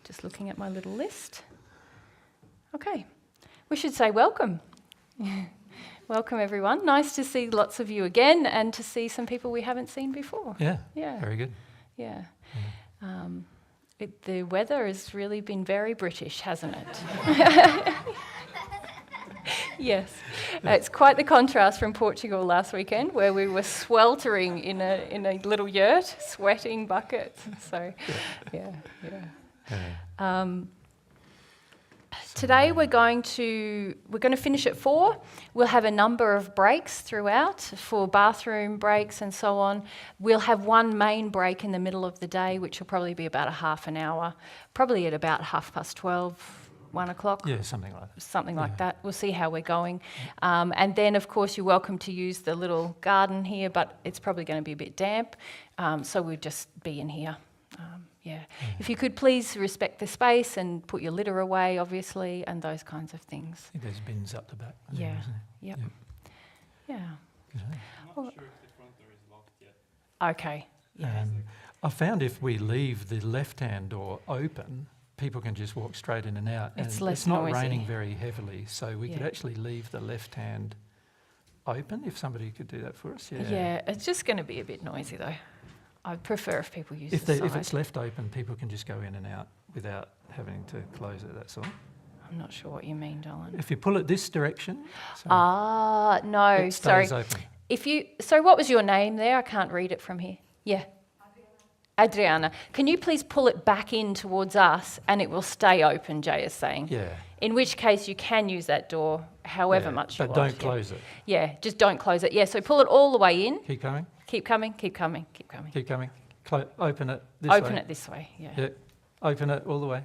Just looking at my little list. Okay, we should say welcome. Welcome everyone. Nice to see lots of you again and to see some people we haven't seen before. Yeah, Yeah. very good. Yeah. The weather has really been very British, hasn't it? Yes. It's quite the contrast from Portugal last weekend, where we were sweltering in a little yurt, sweating buckets. So, yeah. Today we're going to finish at 4. We'll have a number of breaks throughout for bathroom breaks and so on. We'll have one main break in the middle of the day, which will probably be about a half an hour, probably at about 12:30, 1 o'clock. Yeah, something like that. Something like that. We'll see how we're going. And then, of course, you're welcome to use the little garden here, but it's probably going to be a bit damp, so we'll just be in here. If you could please respect the space and put your litter away, obviously, and those kinds of things. I think there's bins up the back. Yeah. Yep. Yeah. Good. I'm not sure if the front door is locked yet. Okay. I found if we leave the left-hand door open, people can just walk straight in and out. It's and less it's not noisy. raining very heavily, so we could Yeah. actually leave the left-hand open if somebody could do that for us. Yeah, it's just going to be a bit noisy though. I'd prefer if people use If the side. it's left open, people can just go in and out without having to close it, that's all. I'm not sure what you mean, Dolan. If you pull it this direction, so No, it sorry. stays open. So what was your name there? I can't read it from here. Yeah. Adriana. Can you please pull it back in towards us and it will stay open, Jay is saying. Yeah. In which case you can use that door however Yeah, much you but want. don't close it. Yeah, just don't close it. Yeah, so pull it all the way in. Keep coming. Keep coming, keep coming, keep coming. Keep coming. Open it this way. Open it this way, yeah. Yeah. Open it all the way.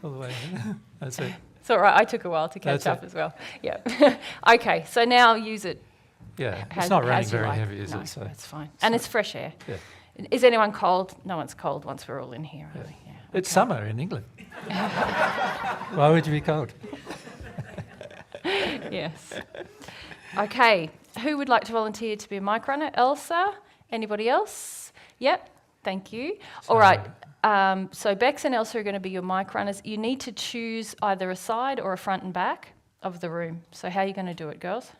All the way. That's it. It's all right, I took a while to catch That's up it. as well. Yeah. Okay, so now use it. Yeah. As- It's not as raining you very like. heavy, is No, it? So it's fine. And it's fresh air. yeah. Is anyone cold? No one's cold once we're all in here, really. Yeah. It's okay. summer in England. Why would you be cold? Yes. Okay, who would like to volunteer to be a mic runner? Elsa? Anybody else? Yep, thank you. All right, so Bex and Elsa are going to be your mic runners. You need to choose either a side or a front and back of the room. So how are you going to do it, girls?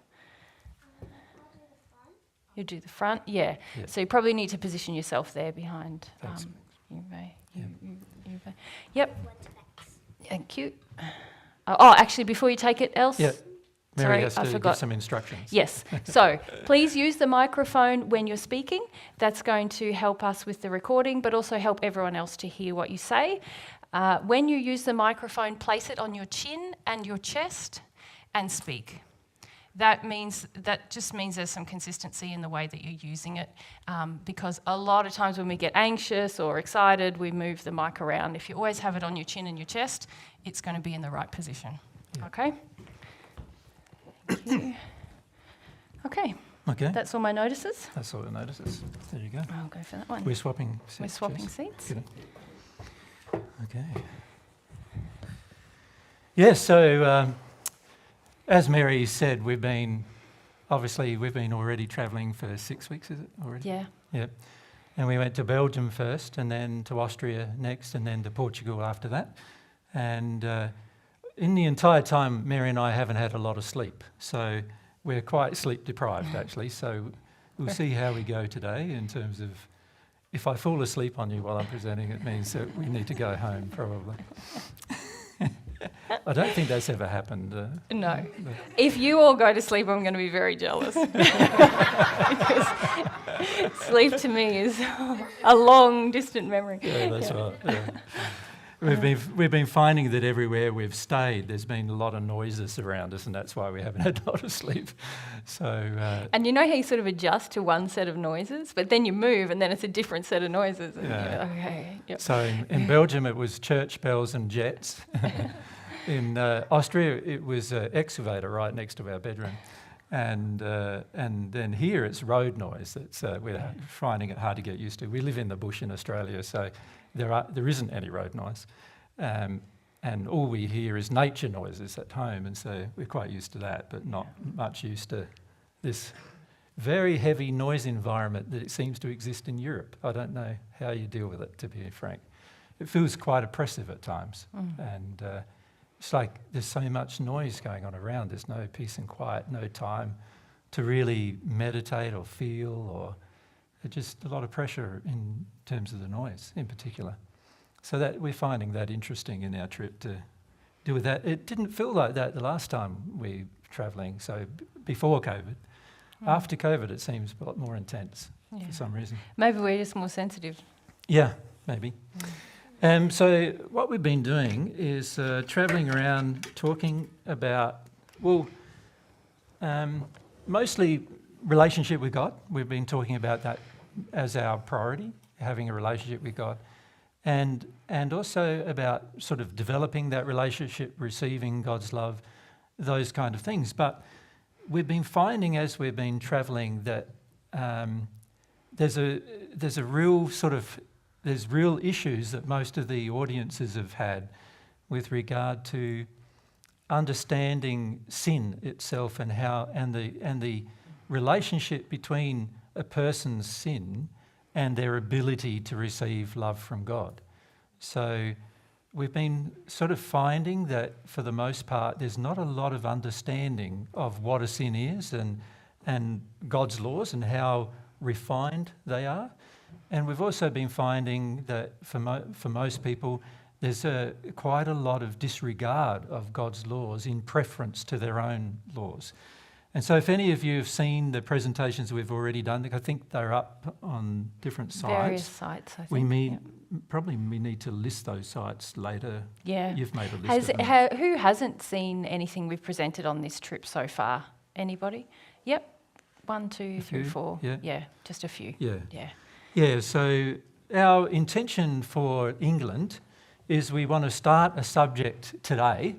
You do the front, yeah. Yep. So you probably need to position yourself there behind. Thanks. You may. Yep. You may. Yep. Thank you. Actually, before you take it, Else. Yeah. Mary Sorry, has I to forgot. give some instructions. Yes. So please use the microphone when you're speaking. That's going to help us with the recording, but also help everyone else to hear what you say. When you use the microphone, place it on your chin and your chest and speak. That just means there's some consistency in the way that you're using it, because a lot of times when we get anxious or excited, we move the mic around. If you always have it on your chin and your chest, it's going to be in the right position. Yeah. Okay? Thank you. Okay, Okay. that's all my notices. That's all the notices. There you go. I'll go for that one. We're swapping seats. We're swapping Jess. seats. Good. Okay. Yes, so as Mary said, we've been already travelling for 6 weeks, is it already? Yeah. Yeah. And we went to Belgium first, and then to Austria next, and then to Portugal after that. And in the entire time, Mary and I haven't had a lot of sleep. So we're quite sleep deprived, actually. So we'll see how we go today in terms of, if I fall asleep on you while I'm presenting, it means that we need to go home, probably. I don't think that's ever happened. No. If you all go to sleep, I'm going to be very jealous. Because sleep to me is a long, distant memory. Yeah, that's right. Yeah. We've been finding that everywhere we've stayed, there's been a lot of noises around us, and that's why we haven't had a lot of sleep. So. And you know how you sort of adjust to one set of noises, but then you move, and then it's a different set of noises. And Yeah. you're like, okay. Yep. So in Belgium, it was church bells and jets. In Austria, it was an excavator right next to our bedroom. And then here it's road noise. We're finding it hard to get used to. We live in the bush in Australia, so there isn't any road noise. And all we hear is nature noises at home, and so we're quite used to that, but not much used to this very heavy noise environment that it seems to exist in Europe. I don't know how you deal with it, to be frank. it feels quite oppressive at times. And it's like there's so much noise going on around. There's no peace and quiet, no time to really meditate or feel, or just a lot of pressure in terms of the noise in particular. So that we're finding that interesting in our trip to do with that. It didn't feel like that the last time we were travelling, so before COVID. After COVID, it seems a lot more intense for some reason. Maybe we're just more sensitive. Yeah, maybe. So what we've been doing is travelling around talking about, mostly relationship with God. We've been talking about that as our priority, having a relationship with God. And also about sort of developing that relationship, receiving God's love, those kind of things. But we've been finding as we've been travelling that there's real issues that most of the audiences have had with regard to understanding sin itself and how and the relationship between a person's sin and their ability to receive love from God. So we've been sort of finding that for the most part there's not a lot of understanding of what a sin is and God's laws and how refined they are. And we've also been finding that for most people there's quite a lot of disregard of God's laws in preference to their own laws. And so if any of you have seen the presentations we've already done, I think they're up on different sites. Various sites, I think. We need to list those sites later. Yeah. You've made a list of them. Who hasn't seen anything we've presented on this trip so far? Anybody? Yep. 1, 2, 3, 4. Yeah, just a few. Yeah, so our intention for England is we want to start a subject today,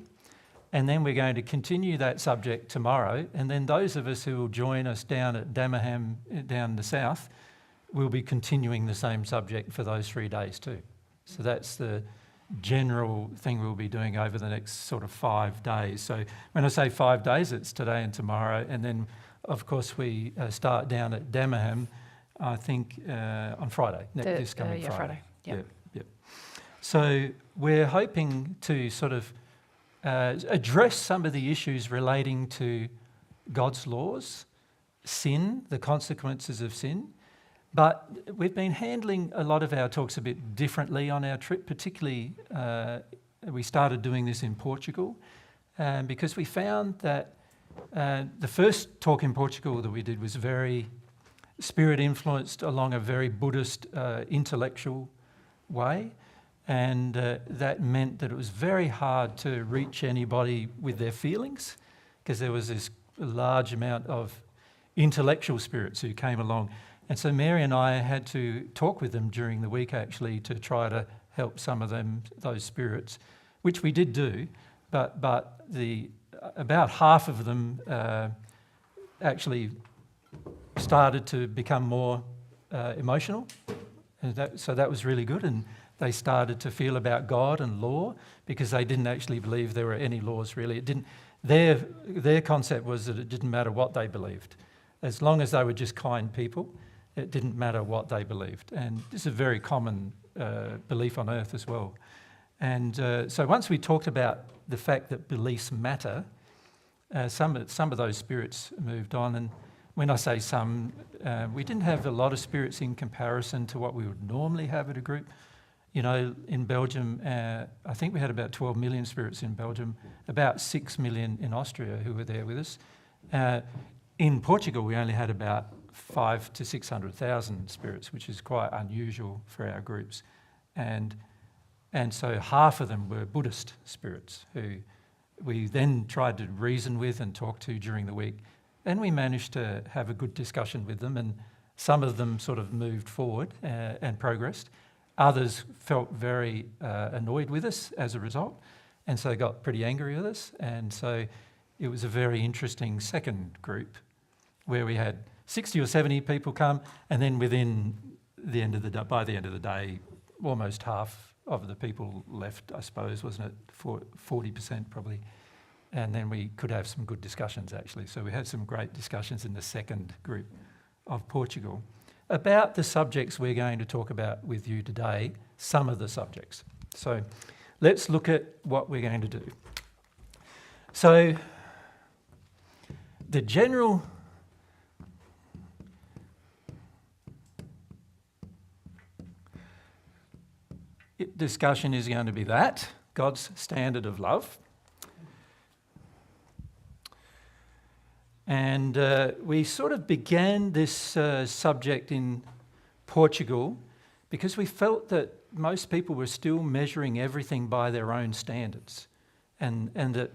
and then we're going to continue that subject tomorrow, and then those of us who will join us down at Damerham, down the south, will be continuing the same subject for those 3 days too. So that's the general thing we'll be doing over the next sort of 5 days. So when I say 5 days, it's today and tomorrow, and then of course we start down at Damerham, I think on Friday, this coming Friday. Yep. So we're hoping to sort of address some of the issues relating to God's laws, sin, the consequences of sin. But we've been handling a lot of our talks a bit differently on our trip, particularly we started doing this in Portugal because we found that the first talk in Portugal that we did was very spirit influenced along a very Buddhist intellectual way. And that meant that it was very hard to reach anybody with their feelings because there was this large amount of intellectual spirits who came along. And so Mary and I had to talk with them during the week actually to try to help some of them, those spirits, which we did do, but about half of them actually started to become more emotional. And so that was really good. And they started to feel about God and law because they didn't actually believe there were any laws really. It didn't. Their concept was that it didn't matter what they believed. As long as they were just kind people, it didn't matter what they believed. And this is a very common belief on earth as well. And so once we talked about the fact that beliefs matter, some of those spirits moved on. And when I say some, we didn't have a lot of spirits in comparison to what we would normally have at a group. You know, in Belgium, I think we had about 12 million spirits in Belgium, about 6 million in Austria who were there with us. In Portugal, we only had about 500,000 to 600,000 spirits, which is quite unusual for our groups. And so half of them were Buddhist spirits who we then tried to reason with and talk to during the week. And we managed to have a good discussion with them, and some of them sort of moved forward and progressed. Others felt very annoyed with us as a result, and so got pretty angry with us. And so it was a very interesting second group where we had 60 or 70 people come, and then by the end of the day, almost half of the people left, I suppose, wasn't it? 40% probably. And then we could have some good discussions, actually. So we had some great discussions in the second group of Portugal. about the subjects we're going to talk about with you today, some of the subjects. So let's look at what we're going to do. So the general discussion is going to be that, God's standard of love. And we sort of began this subject in Portugal because we felt that most people were still measuring everything by their own standards, and that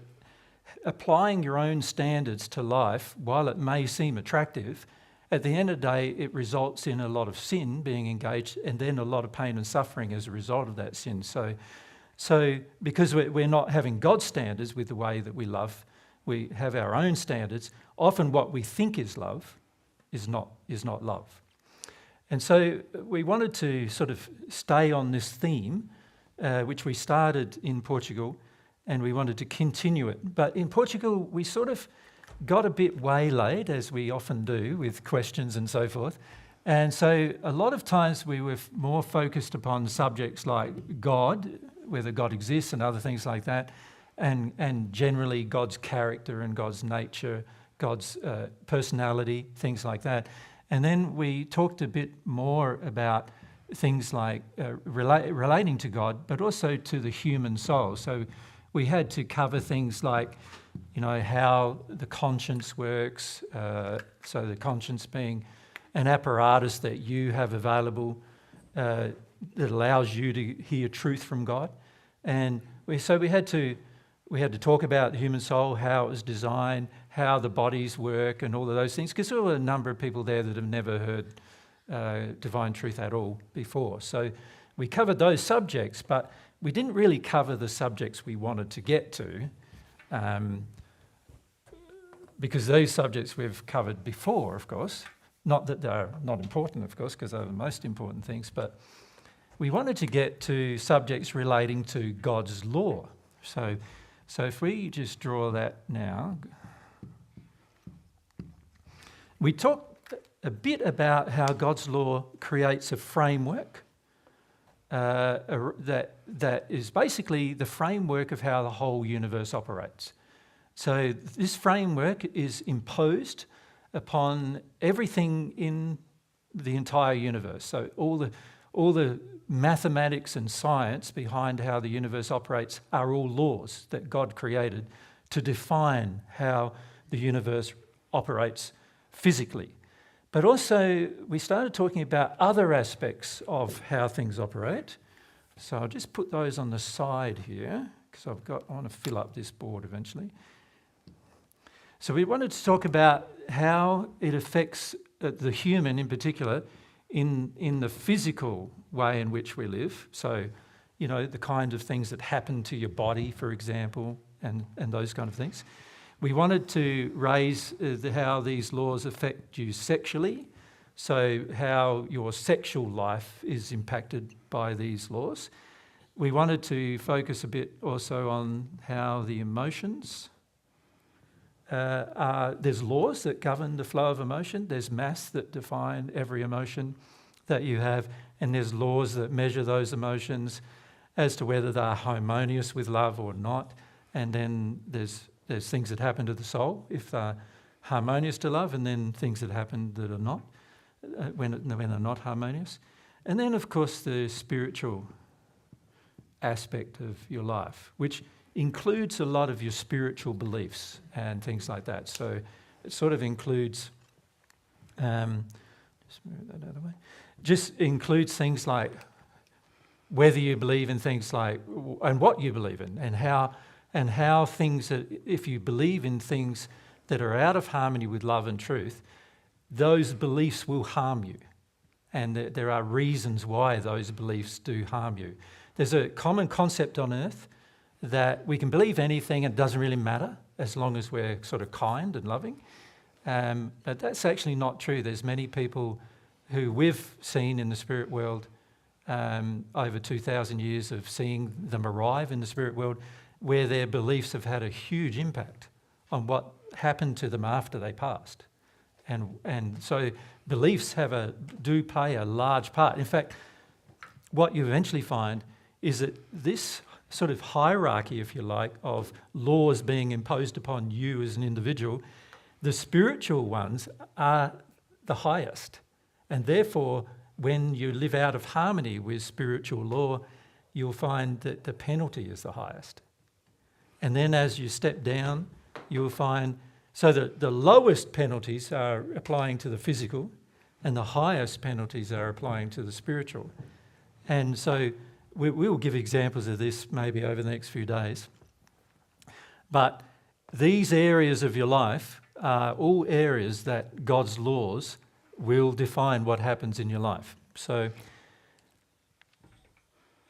applying your own standards to life, while it may seem attractive, at the end of the day it results in a lot of sin being engaged and then a lot of pain and suffering as a result of that sin. So because we're not having God's standards with the way that we love, we have our own standards. Often what we think is love is not love. And so we wanted to sort of stay on this theme, which we started in Portugal, and we wanted to continue it. But in Portugal, we sort of got a bit waylaid, as we often do, with questions and so forth. And so a lot of times we were more focused upon subjects like God, whether God exists and other things like that, and generally God's character and God's nature, God's personality, things like that. And then we talked a bit more about things like relating to God, but also to the human soul. So we had to cover things like, how the conscience works, so the conscience being an apparatus that you have available that allows you to hear truth from God. And we had to talk about the human soul, how it was designed, how the bodies work and all of those things, because there were a number of people there that have never heard divine truth at all before. So we covered those subjects, but we didn't really cover the subjects we wanted to get to, because those subjects we've covered before, of course. Not that they're not important, of course, because they're the most important things, but we wanted to get to subjects relating to God's law. So if we just draw that now, we talked a bit about how God's law creates a framework that is basically the framework of how the whole universe operates. So this framework is imposed upon everything in the entire universe. So all the mathematics and science behind how the universe operates are all laws that God created to define how the universe operates physically. But also we started talking about other aspects of how things operate. So I'll just put those on the side here because I want to fill up this board eventually. So we wanted to talk about how it affects the human in particular in the physical way in which we live. So, the kind of things that happen to your body, for example, and those kind of things. We wanted to raise how these laws affect you sexually, so how your sexual life is impacted by these laws. We wanted to focus a bit also on how the emotions there's laws that govern the flow of emotion. There's maths that define every emotion that you have, and there's laws that measure those emotions as to whether they're harmonious with love or not. And then there's things that happen to the soul if they're harmonious to love, and then things that happen that are not, when they're not harmonious. And then, of course, the spiritual aspect of your life, which includes a lot of your spiritual beliefs and things like that. So it sort of includes, just move that out of the way, just includes things like whether you believe in things like, and what you believe in, and how things that, if you believe in things that are out of harmony with love and truth, those beliefs will harm you. And there are reasons why those beliefs do harm you. There's a common concept on earth that we can believe anything and it doesn't really matter as long as we're sort of kind and loving. But that's actually not true. There's many people who we've seen in the spirit world over 2,000 years of seeing them arrive in the spirit world, where their beliefs have had a huge impact on what happened to them after they passed. And so beliefs do play a large part. In fact, what you eventually find is that this sort of hierarchy, if you like, of laws being imposed upon you as an individual, the spiritual ones are the highest. And therefore, when you live out of harmony with spiritual law, you'll find that the penalty is the highest. And then as you step down, you'll find, so that the lowest penalties are applying to the physical and the highest penalties are applying to the spiritual. And so we will give examples of this maybe over the next few days. But these areas of your life are all areas that God's laws will define what happens in your life. So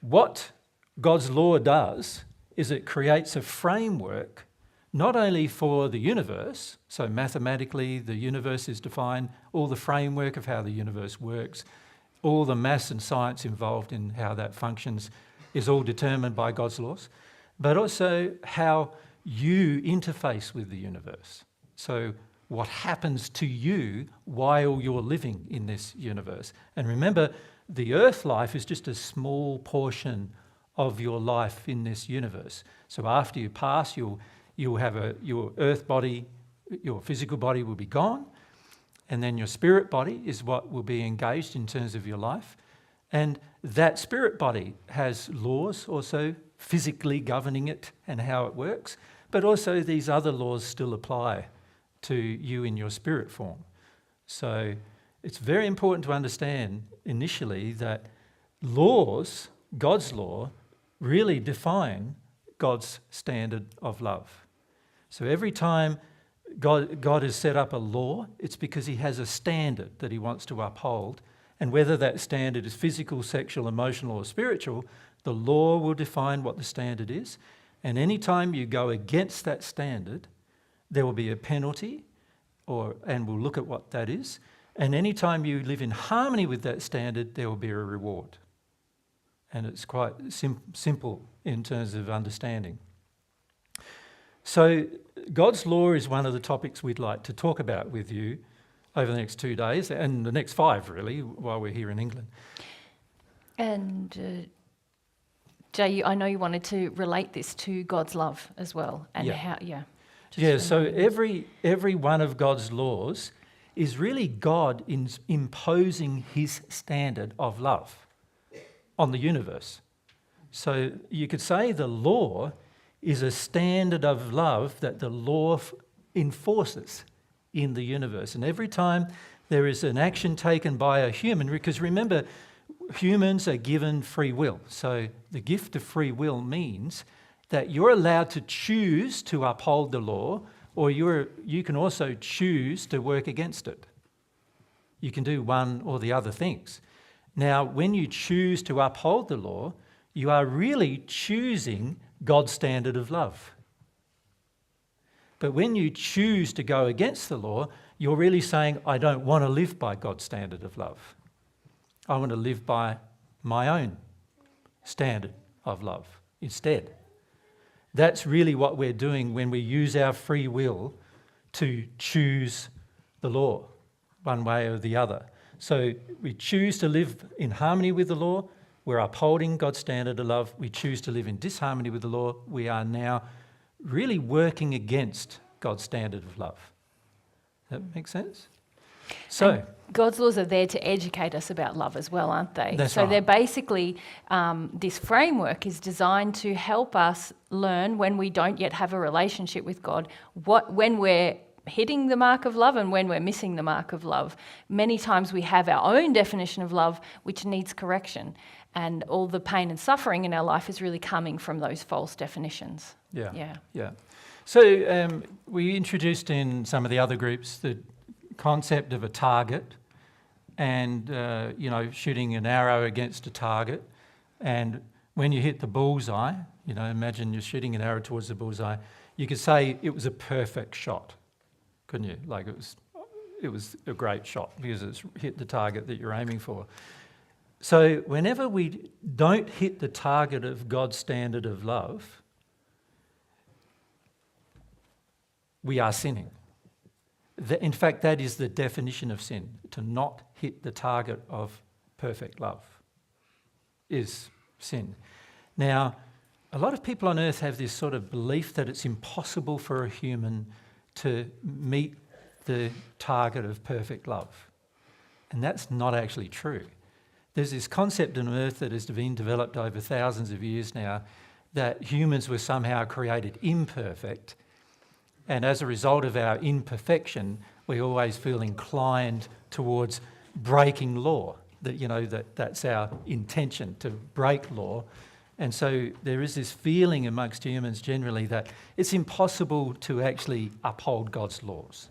what God's law does is it creates a framework not only for the universe, so mathematically the universe is defined, all the framework of how the universe works, all the maths and science involved in how that functions is all determined by God's laws, but also how you interface with the universe. So what happens to you while you're living in this universe. And remember, the earth life is just a small portion of your life in this universe. So after you pass, you'll have your earth body, your physical body will be gone, and then your spirit body is what will be engaged in terms of your life. And that spirit body has laws also physically governing it and how it works, but also these other laws still apply to you in your spirit form. So it's very important to understand initially that laws, God's law, really define God's standard of love. So every time God has set up a law, it's because he has a standard that he wants to uphold. And whether that standard is physical, sexual, emotional, or spiritual, the law will define what the standard is. And any time you go against that standard, there will be a penalty, and we'll look at what that is. And any time you live in harmony with that standard, there will be a reward. And it's quite simple in terms of understanding. So God's law is one of the topics we'd like to talk about with you over the next 2 days, and the next 5 really, while we're here in England. And Jay, I know you wanted to relate this to God's love as well, and how, So every one of God's laws is really God imposing his standard of love on the universe. So you could say the law is a standard of love that the law enforces in the universe. And every time there is an action taken by a human, because remember, humans are given free will. So the gift of free will means that you're allowed to choose to uphold the law, or you can also choose to work against it. You can do one or the other things. Now, when you choose to uphold the law, you are really choosing God's standard of love. But when you choose to go against the law, you're really saying, I don't want to live by God's standard of love. I want to live by my own standard of love instead. That's really what we're doing when we use our free will to choose the law, one way or the other. So we choose to live in harmony with the law. We're upholding God's standard of love. We choose to live in disharmony with the law. We are now really working against God's standard of love. Does that make sense? So and God's laws are there to educate us about love as well, aren't they? That's so right. They're basically, this framework is designed to help us learn when we don't yet have a relationship with God, when we're hitting the mark of love and when we're missing the mark of love. Many times we have our own definition of love which needs correction, and all the pain and suffering in our life is really coming from those false definitions. Yeah. So we introduced in some of the other groups the concept of a target and, shooting an arrow against a target. And when you hit the bullseye, imagine you're shooting an arrow towards the bullseye, you could say it was a perfect shot, couldn't you? Like it was a great shot because it's hit the target that you're aiming for. So whenever we don't hit the target of God's standard of love, we are sinning. In fact, that is the definition of sin, to not hit the target of perfect love is sin. Now, a lot of people on earth have this sort of belief that it's impossible for a human to meet the target of perfect love. And that's not actually true. There's this concept on earth that has been developed over thousands of years now that humans were somehow created imperfect, and as a result of our imperfection, we always feel inclined towards breaking law. That's our intention, to break law. And so there is this feeling amongst humans generally that it's impossible to actually uphold God's laws,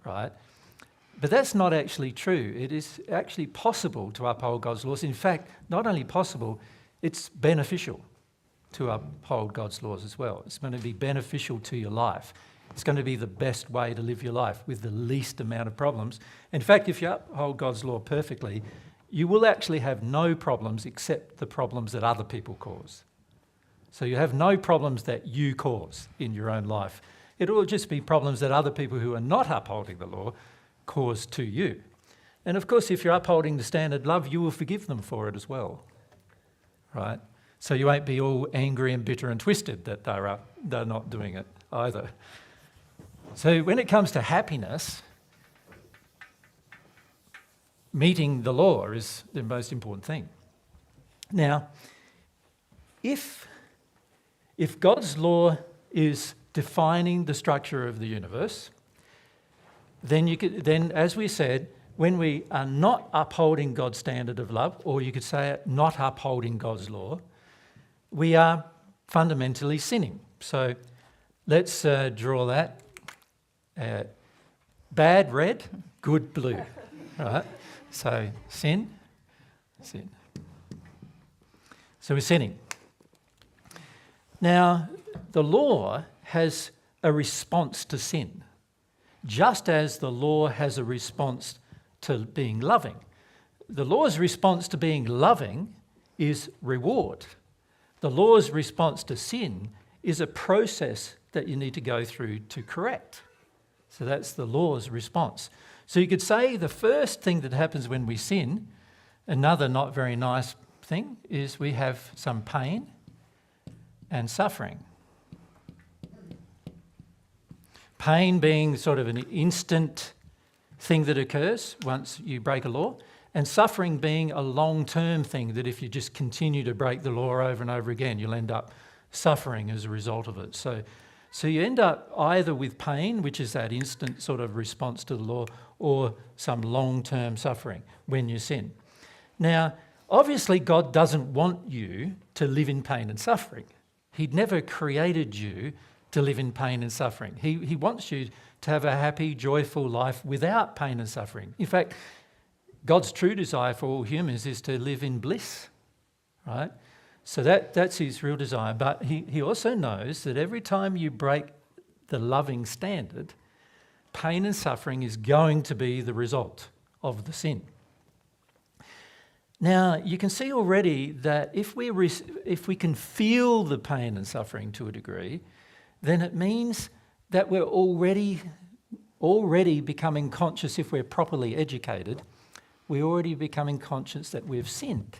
right? But that's not actually true. It is actually possible to uphold God's laws. In fact, not only possible, it's beneficial to uphold God's laws as well. It's going to be beneficial to your life. It's going to be the best way to live your life with the least amount of problems. In fact, if you uphold God's law perfectly, you will actually have no problems except the problems that other people cause. So you have no problems that you cause in your own life. It will just be problems that other people who are not upholding the law cause to you. And of course, if you're upholding the standard love, you will forgive them for it as well, right? So you won't be all angry and bitter and twisted that they're not doing it either. So when it comes to happiness, meeting the law is the most important thing. Now, if God's law is defining the structure of the universe, then as we said, when we are not upholding God's standard of love, or you could say it, not upholding God's law, we are fundamentally sinning. So let's draw that. Bad red, good blue, right? So sin. So we're sinning. Now, the law has a response to sin, just as the law has a response to being loving. The law's response to being loving is reward. The law's response to sin is a process that you need to go through to correct. So that's the law's response. So you could say the first thing that happens when we sin, another not very nice thing, is we have some pain and suffering. Pain being sort of an instant thing that occurs once you break a law, and suffering being a long-term thing that if you just continue to break the law over and over again, you'll end up suffering as a result of it. So you end up either with pain, which is that instant sort of response to the law, or some long-term suffering when you sin. Now, obviously God doesn't want you to live in pain and suffering. He'd never created you to live in pain and suffering. He wants you to have a happy, joyful life without pain and suffering. In fact, God's true desire for all humans is to live in bliss, right? So that's his real desire. But he also knows that every time you break the loving standard, pain and suffering is going to be the result of the sin. Now, you can see already that if we can feel the pain and suffering to a degree, then it means that we're already becoming conscious, if we're properly educated, we're already becoming conscious that we've sinned.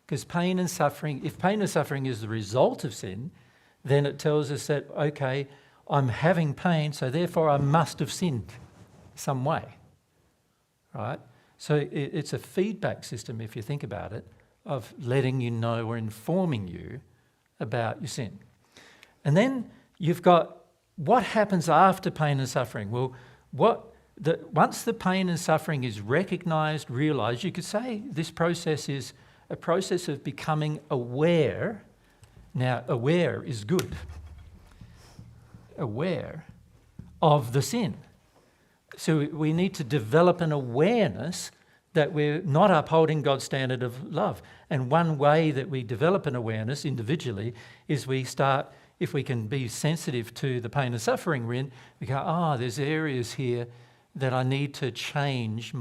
Because if pain and suffering is the result of sin, then it tells us that, okay, I'm having pain, so therefore I must have sinned some way, right? So it's a feedback system, if you think about it, of letting you know or informing you about your sin. And then you've got what happens after pain and suffering. Well, once the pain and suffering is recognised, realised, you could say this process is a process of becoming aware. Now, aware is good. Aware of the sin. So we need to develop an awareness that we're not upholding God's standard of love. And one way that we develop an awareness individually is we start, if we can be sensitive to the pain and suffering we're in, we go, there's areas here that I need to change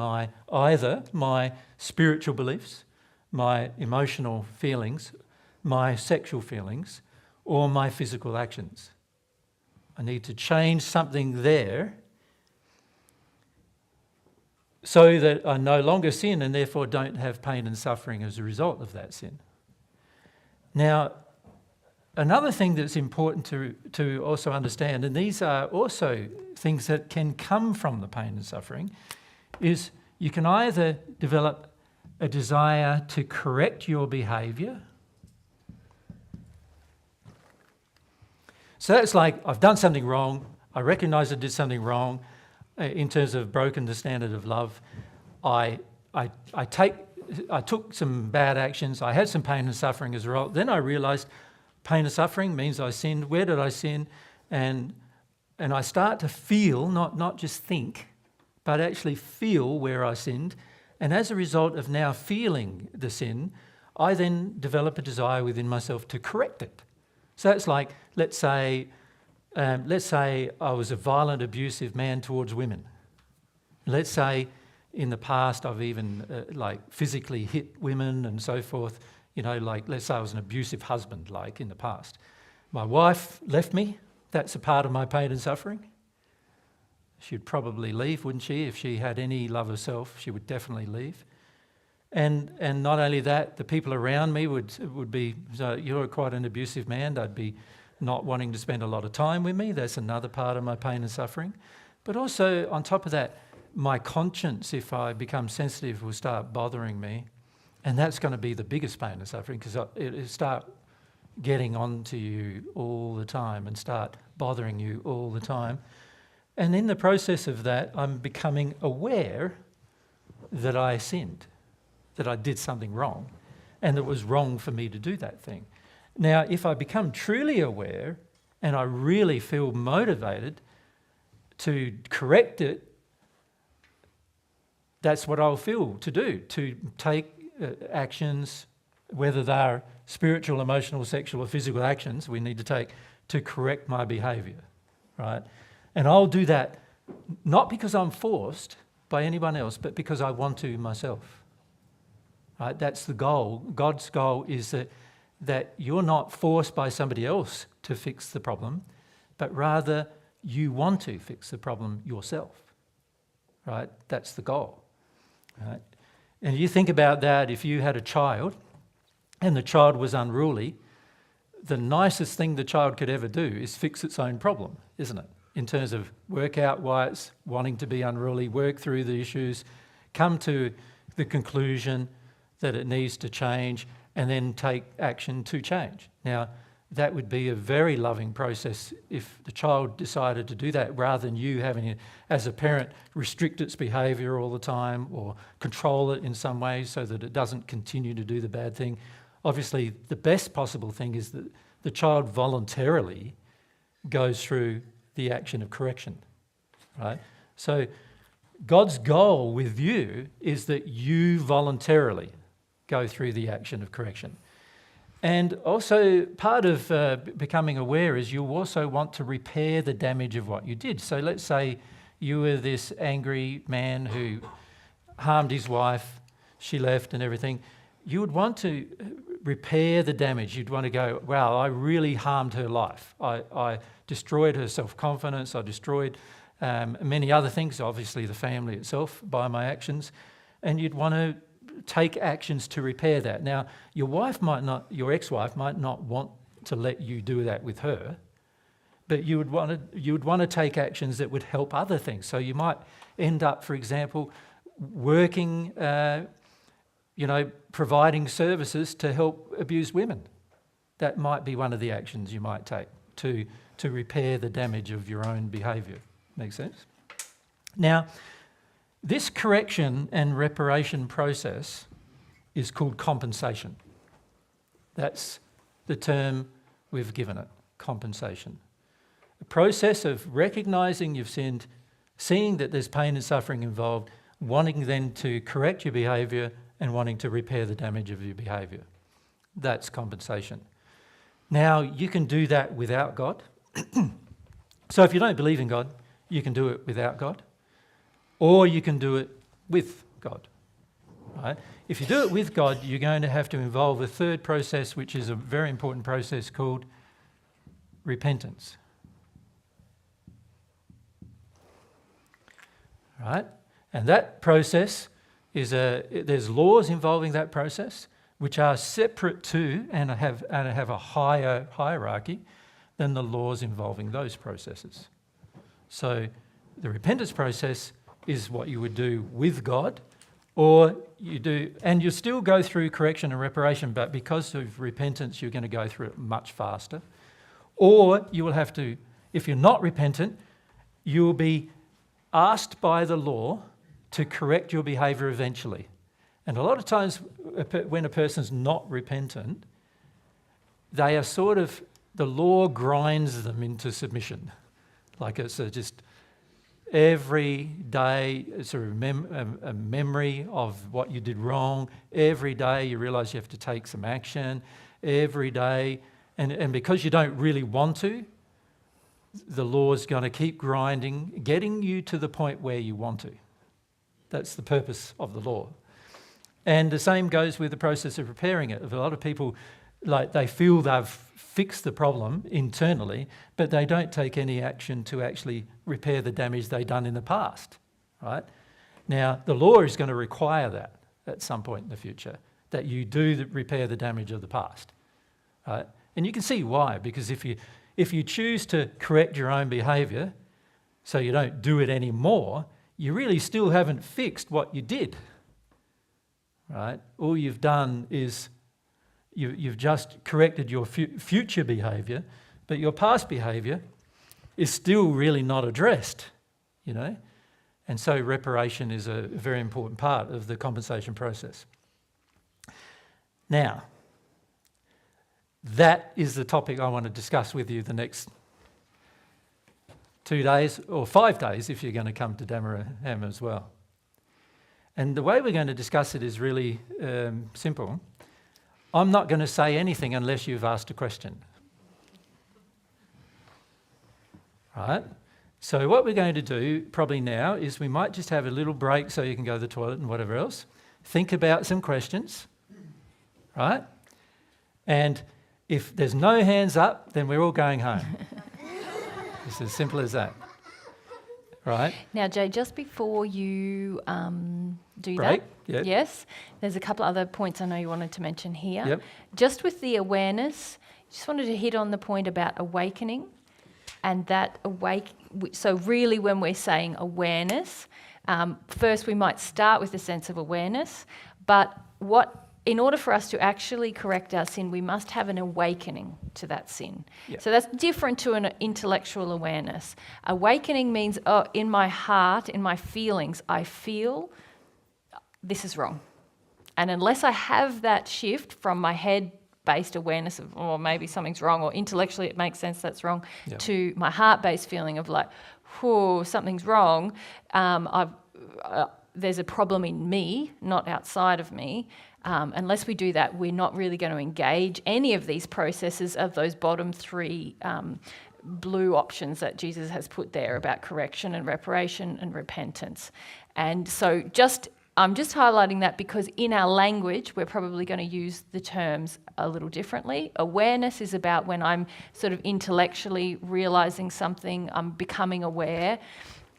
either my spiritual beliefs, my emotional feelings, my sexual feelings, or my physical actions. I need to change something there so that I no longer sin and therefore don't have pain and suffering as a result of that sin. Now, another thing that's important to also understand, and these are also things that can come from the pain and suffering, is you can either develop a desire to correct your behaviour. So that's like, I've done something wrong, I recognise I did something wrong in terms of broken the standard of love. I took some bad actions, I had some pain and suffering as a result. Then I realised pain and suffering means I sinned. Where did I sin? And I start to feel, not just think, but actually feel where I sinned. And as a result of now feeling the sin, I then develop a desire within myself to correct it. So it's like, let's say I was a violent, abusive man towards women. Let's say in the past I've even physically hit women and so forth. Let's say I was an abusive husband, in the past. My wife left me. That's a part of my pain and suffering. She'd probably leave, wouldn't she? If she had any love of self, she would definitely leave. And not only that, the people around me would be, so you're quite an abusive man, they'd be not wanting to spend a lot of time with me. That's another part of my pain and suffering. But also, on top of that, my conscience, if I become sensitive, will start bothering me. And that's going to be the biggest pain and suffering, because it'll start getting onto you all the time and start bothering you all the time. And in the process of that, I'm becoming aware that I sinned, that I did something wrong, and it was wrong for me to do that thing. Now, if I become truly aware and I really feel motivated to correct it, that's what I'll feel to do, to take actions, whether they're spiritual, emotional, sexual or physical actions we need to take to correct my behaviour, right? And I'll do that not because I'm forced by anyone else, but because I want to myself. Right? That's the goal. God's goal is that you're not forced by somebody else to fix the problem, but rather you want to fix the problem yourself. Right? That's the goal. Right? And you think about that, if you had a child and the child was unruly, the nicest thing the child could ever do is fix its own problem, isn't it? In terms of work out why it's wanting to be unruly, work through the issues, come to the conclusion that it needs to change, and then take action to change. Now, that would be a very loving process if the child decided to do that, rather than you having, as a parent, restrict its behaviour all the time or control it in some way so that it doesn't continue to do the bad thing. Obviously, the best possible thing is that the child voluntarily goes through the action of correction, right? So God's goal with you is that you voluntarily go through the action of correction. And also part of becoming aware is you also want to repair the damage of what you did. So let's say you were this angry man who harmed his wife, she left and everything. You would want to repair the damage. You'd want to go, wow, I really harmed her life. I destroyed her self-confidence. I destroyed many other things, obviously the family itself, by my actions. And you'd want to take actions to repair that. Now, your ex-wife might not want to let you do that with her, but you would want to take actions that would help other things. So you might end up, for example, working, providing services to help abused women. That might be one of the actions you might take to repair the damage of your own behaviour. Make sense? Now, this correction and reparation process is called compensation. That's the term we've given it, compensation. A process of recognising you've sinned, seeing that there's pain and suffering involved, wanting then to correct your behaviour and wanting to repair the damage of your behaviour. That's compensation. Now, you can do that without God. So if you don't believe in God, you can do it without God. Or you can do it with God. Right? If you do it with God, you're going to have to involve a third process, which is a very important process called repentance. Right? And that process there's laws involving that process which are separate to and have a higher hierarchy than the laws involving those processes. So the repentance process is what you would do with God, or you do, and you still go through correction and reparation, but because of repentance, you're going to go through it much faster. Or you will have to, if you're not repentant, you will be asked by the law to correct your behaviour eventually. And a lot of times when a person's not repentant, they are the law grinds them into submission. Like it's just every day, it's a memory of what you did wrong. Every day you realise you have to take some action. Every day, and because you don't really want to, the law's going to keep grinding, getting you to the point where you want to. That's the purpose of the law. And the same goes with the process of repairing it. A lot of people, they feel they've fixed the problem internally, but they don't take any action to actually repair the damage they've done in the past, right? Now, the law is going to require that at some point in the future, that you do repair the damage of the past, right? And you can see why, because if you choose to correct your own behaviour so you don't do it anymore, you really still haven't fixed what you did, right? All you've done is you've just corrected your future behaviour, but your past behaviour is still really not addressed, you know? And so reparation is a very important part of the compensation process. Now, that is the topic I want to discuss with you the next 2 days, or 5 days if you're going to come to Damerham as well. And the way we're going to discuss it is really simple. I'm not going to say anything unless you've asked a question. Right? So what we're going to do probably now is we might just have a little break so you can go to the toilet and whatever else. Think about some questions, right? And if there's no hands up, then we're all going home. It's as simple as that. Right? Now, Jay, just before you do Break, that, yep. Yes, there's a couple other points I know you wanted to mention here. Yep. Just with the awareness, just wanted to hit on the point about awakening, and that so really when we're saying awareness, first we might start with a sense of awareness, but in order for us to actually correct our sin, we must have an awakening to that sin. Yep. So that's different to an intellectual awareness. Awakening means, in my heart, in my feelings, I feel this is wrong. And unless I have that shift from my head-based awareness of, maybe something's wrong, or intellectually it makes sense that's wrong, Yep. to my heart-based feeling of something's wrong, there's a problem in me, not outside of me. Unless we do that, we're not really going to engage any of these processes of those bottom 3 blue options that Jesus has put there about correction and reparation and repentance. And so I'm just highlighting that because in our language, we're probably going to use the terms a little differently. Awareness is about when I'm sort of intellectually realising something, I'm becoming aware.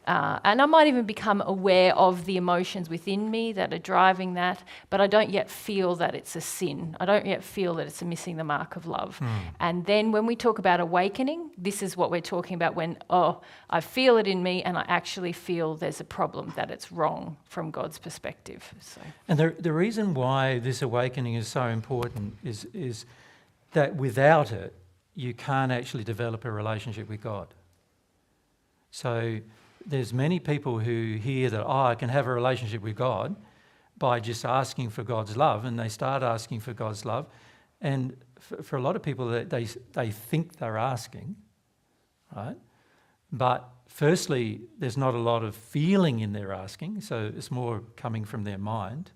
And I might even become aware of the emotions within me that are driving that, but I don't yet feel that it's a sin. I don't yet feel that it's a missing the mark of love. And then when we talk about awakening, this is what we're talking about when, I feel it in me and I actually feel there's a problem, that it's wrong from God's perspective. So. And the reason why this awakening is so important is that without it, you can't actually develop a relationship with God. So there's many people who hear that, I can have a relationship with God by just asking for God's love, and they start asking for God's love. And for a lot of people, they think they're asking, right? But firstly, there's not a lot of feeling in their asking, so it's more coming from their mind.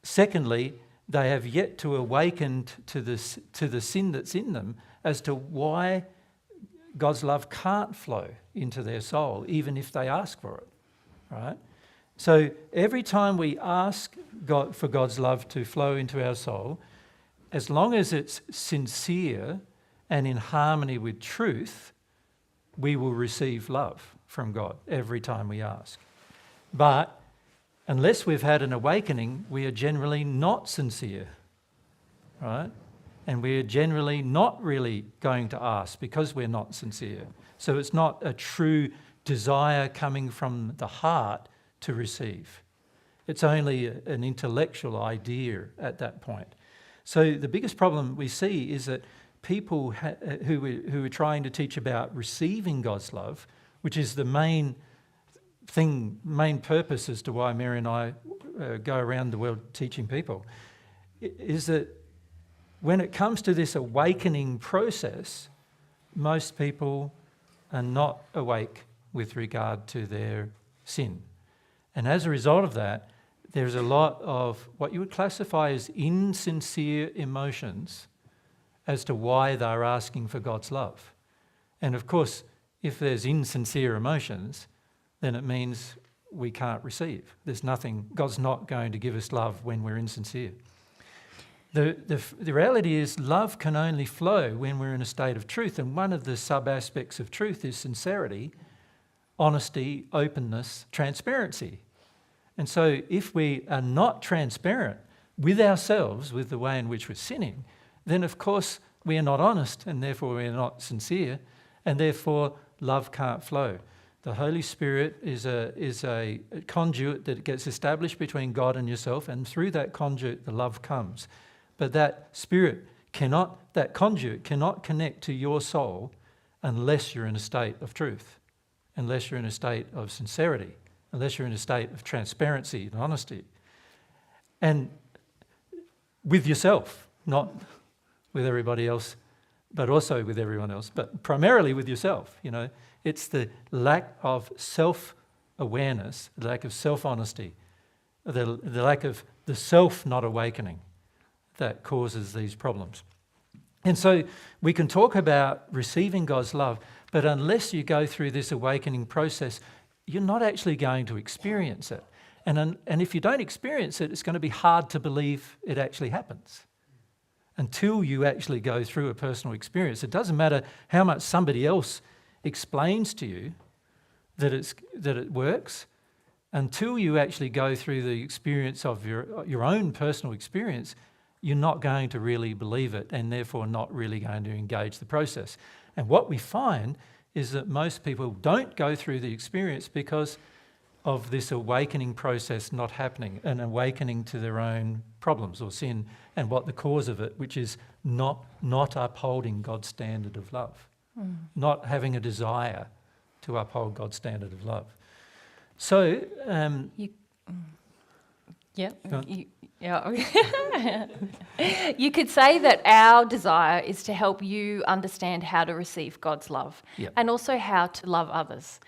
Secondly, they have yet to awaken to the sin that's in them as to why God's love can't flow into their soul, even if they ask for it, right? So every time we ask God for God's love to flow into our soul, as long as it's sincere and in harmony with truth, we will receive love from God every time we ask. But unless we've had an awakening, we are generally not sincere, right? And we are generally not really going to ask because we're not sincere. So it's not a true desire coming from the heart to receive. It's only an intellectual idea at that point. So the biggest problem we see is that people who are trying to teach about receiving God's love, which is the main purpose as to why Mary and I go around the world teaching people, is that when it comes to this awakening process, most people are not awake with regard to their sin. And as a result of that, there's a lot of what you would classify as insincere emotions as to why they're asking for God's love. And of course, if there's insincere emotions, then it means we can't receive. There's nothing, God's not going to give us love when we're insincere. The reality is love can only flow when we're in a state of truth. And one of the sub-aspects of truth is sincerity, honesty, openness, transparency. And so if we are not transparent with ourselves, with the way in which we're sinning, then of course we are not honest and therefore we are not sincere and therefore love can't flow. The Holy Spirit is a conduit that gets established between God and yourself, and through that conduit the love comes. But that conduit cannot connect to your soul unless you're in a state of truth, unless you're in a state of sincerity, unless you're in a state of transparency and honesty. And with yourself, not with everybody else, but also with everyone else, but primarily with yourself. You know, it's the lack of self-awareness, the lack of self-honesty, the lack of the self not awakening that causes these problems. And so we can talk about receiving God's love, but unless you go through this awakening process, you're not actually going to experience it. And if you don't experience it, it's going to be hard to believe it actually happens until you actually go through a personal experience. It doesn't matter how much somebody else explains to you that it works, until you actually go through the experience of your own personal experience, you're not going to really believe it and therefore not really going to engage the process. And what we find is that most people don't go through the experience because of this awakening process not happening, an awakening to their own problems or sin and what the cause of it, which is not upholding God's standard of love, not having a desire to uphold God's standard of love. So, You could say that our desire is to help you understand how to receive God's love and also how to love others.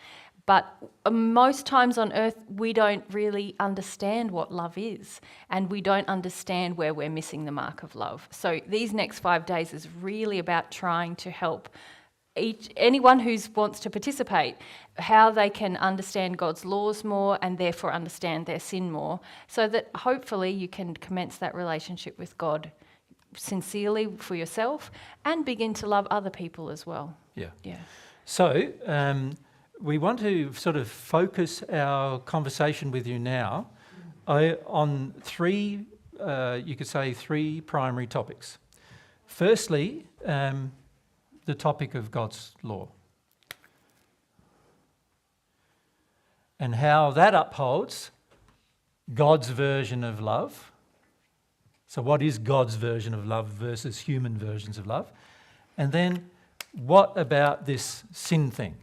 But most times on earth, we don't really understand what love is, and we don't understand where we're missing the mark of love. So these next 5 days is really about trying to help anyone who wants to participate, how they can understand God's laws more and therefore understand their sin more, so that hopefully you can commence that relationship with God sincerely for yourself and begin to love other people as well. Yeah. So, we want to sort of focus our conversation with you now on three primary topics. Firstly, the topic of God's law and how that upholds God's version of love. So what is God's version of love versus human versions of love? And then what about this sin thing?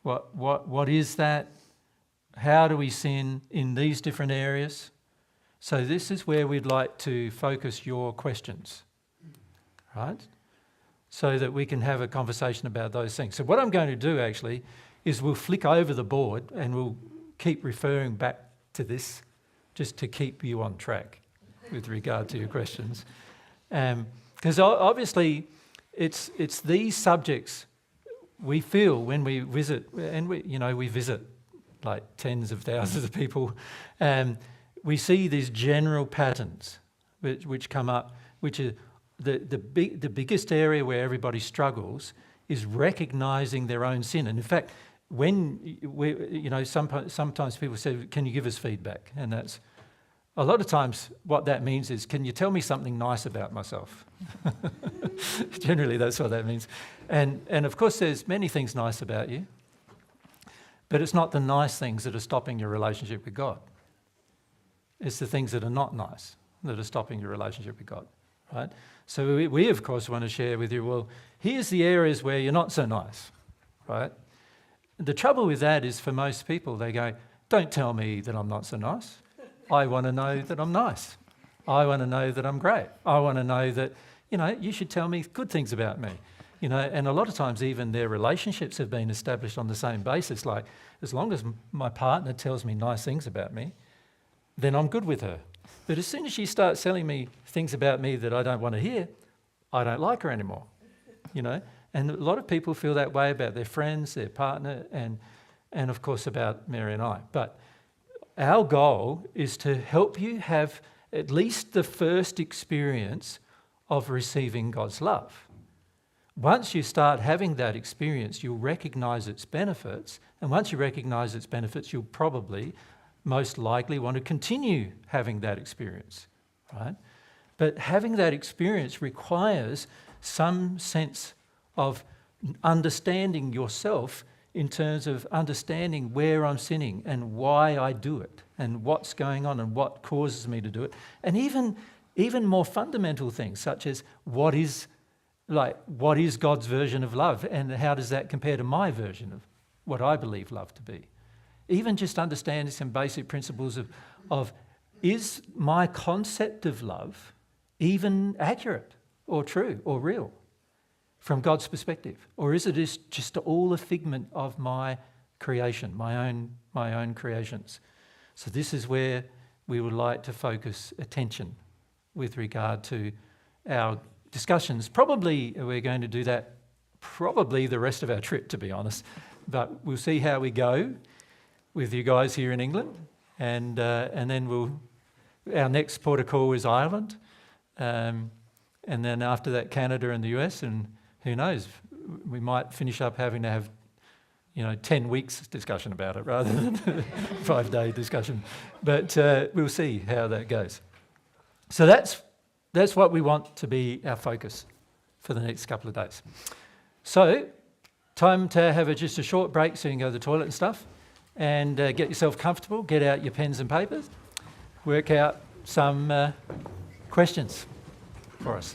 What is that? How do we sin in these different areas? So this is where we'd like to focus your questions, right? So that we can have a conversation about those things. So what I'm going to do actually is we'll flick over the board and we'll keep referring back to this just to keep you on track with regard to your questions. Because obviously it's these subjects we feel when we visit, and we visit like tens of thousands of people, we see these general patterns which come up, which are the biggest area where everybody struggles is recognising their own sin. And in fact, sometimes people say, can you give us feedback? And that's, a lot of times what that means is, can you tell me something nice about myself? Generally, that's what that means. And of course, there's many things nice about you, but it's not the nice things that are stopping your relationship with God. It's the things that are not nice that are stopping your relationship with God, right? So we of course, want to share with you, well, here's the areas where you're not so nice, right? The trouble with that is for most people, they go, don't tell me that I'm not so nice. I want to know that I'm nice. I want to know that I'm great. I want to know that, you should tell me good things about me. And a lot of times even their relationships have been established on the same basis. Like, as long as my partner tells me nice things about me, then I'm good with her. But as soon as she starts telling me things about me that I don't want to hear, I don't like her anymore, And a lot of people feel that way about their friends, their partner, and of course about Mary and I. But our goal is to help you have at least the first experience of receiving God's love. Once you start having that experience, you'll recognise its benefits. And once you recognise its benefits, you'll probably, most likely, want to continue having that experience, right? But having that experience requires some sense of understanding yourself in terms of understanding where I'm sinning and why I do it and what's going on and what causes me to do it. And even more fundamental things such as what is God's version of love and how does that compare to my version of what I believe love to be. Even just understanding some basic principles of is my concept of love even accurate or true or real from God's perspective? Or is it just all a figment of my creation, my own creations? So this is where we would like to focus attention with regard to our discussions. Probably we're going to do that the rest of our trip, to be honest. But we'll see how we go with you guys here in England. And then our next port of call is Ireland. And then after that, Canada and the US. And who knows, we might finish up having to have 10 weeks discussion about it rather than a 5-day discussion. But we'll see how that goes. So that's what we want to be our focus for the next couple of days. So time to have just a short break so you can go to the toilet and stuff and get yourself comfortable, get out your pens and papers, work out some questions for us.